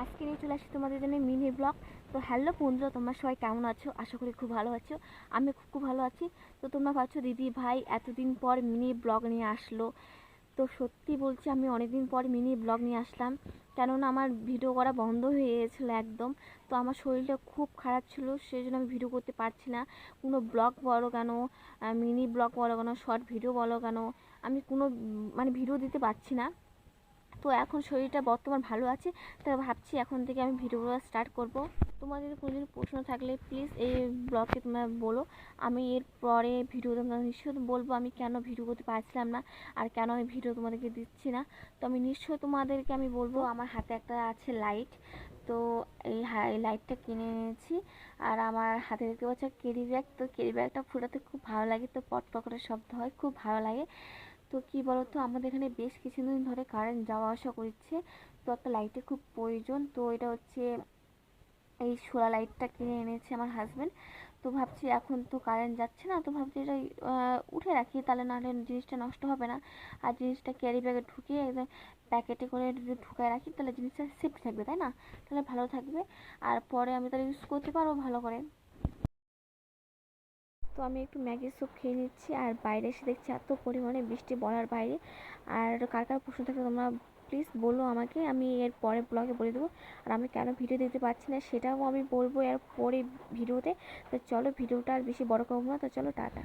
আজকে নিয়ে চলে আসি তোমাদের জন্য মিনি ব্লগ। তো হ্যালো বন্ধুরা, তোমরা সবাই কেমন আছো? আশা করি খুব ভালো আছো। আমি খুব ভালো আছি। তো তোমরা ভাবছো দিদি ভাই এতদিন পর মিনি ব্লগ নিয়ে আসলো। তো সত্যি বলছি, আমি অনেকদিন পর মিনি ব্লগ নিয়ে আসলাম, কেননা আমার ভিডিও করা বন্ধ হয়ে গিয়েছিলো একদম। তো আমার শরীরটা খুব খারাপ ছিল, সেই জন্য আমি ভিডিও করতে পারছি না। কোনো ব্লগ বলো কেন, মিনি ব্লগ বলো কেন, শর্ট ভিডিও বলো কেন, আমি কোনো ভিডিও দিতে পারছি না। তো এখন শরীরটা বর্তমান ভালো আছে, তাই ভাবছি এখন থেকে আমি ভিডিওগুলো স্টার্ট করব। তোমাদের কোনো প্রশ্ন থাকলে প্লিজ এই ব্লগে তোমরা বলো। আমি এর পরে ভিডিও তোমরা নিশ্চয়ই বলবো আমি কেন ভিডিও করতে পারছিলাম না আর কেন আমি ভিডিও তোমাদেরকে দিচ্ছি না। তো আমি নিশ্চয়ই তোমাদেরকে আমি বলবো। আমার হাতে একটা আছে লাইট, তো এই লাইটটা কিনে এনেছি। আর আমার হাতে দেখতে পাচ্ছি ক্যারি ব্যাগ, তো ক্যারি ব্যাগটা ফুটাতে খুব ভালো লাগে, তো পট করে শব্দ হয়, খুব ভালো লাগে। তো কি বলতো, আমাদের এখানে বেশ কিছুদিন ধরে কারেন্ট যাওয়া আসা করছে, তো একটা লাইটের খুব প্রয়োজন। তো এটা হচ্ছে এই সোলার লাইটটা কিনে এনেছে আমার হাজব্যান্ড। তো ভাবছি এখন তো কারেন্ট যাচ্ছে না, তো ভাবছি এটা উঠে রাখি, তাহলে নাহলে জিনিসটা নষ্ট হবে না। আর জিনিসটা ক্যারি ব্যাগে ঢুকিয়ে প্যাকেটে করে যদি ঢুকায় রাখি তাহলে জিনিসটা সেফটি থাকবে, তাই না? তাহলে ভালো থাকবে, আর পরে আমি তাহলে ইউজ করতে পারবো ভালো করে। তো আমি একটু ম্যাগি স্যুপ খেয়ে নিচ্ছি, আর বাইরে এসে দেখছি এত পরিমাণে বৃষ্টি বলার বাইরে। আর কার কার প্রশ্ন থাকে তোমরা প্লিজ বলো আমাকে, আমি এর পরের ব্লগে বলে দেবো। আর আমি কেন ভিডিও দিতে পারছি না সেটাও আমি বলবো এর পরে ভিডিওতে। তো চলো, ভিডিওটা আর বেশি বড় করবো না, তো চলো টাটা।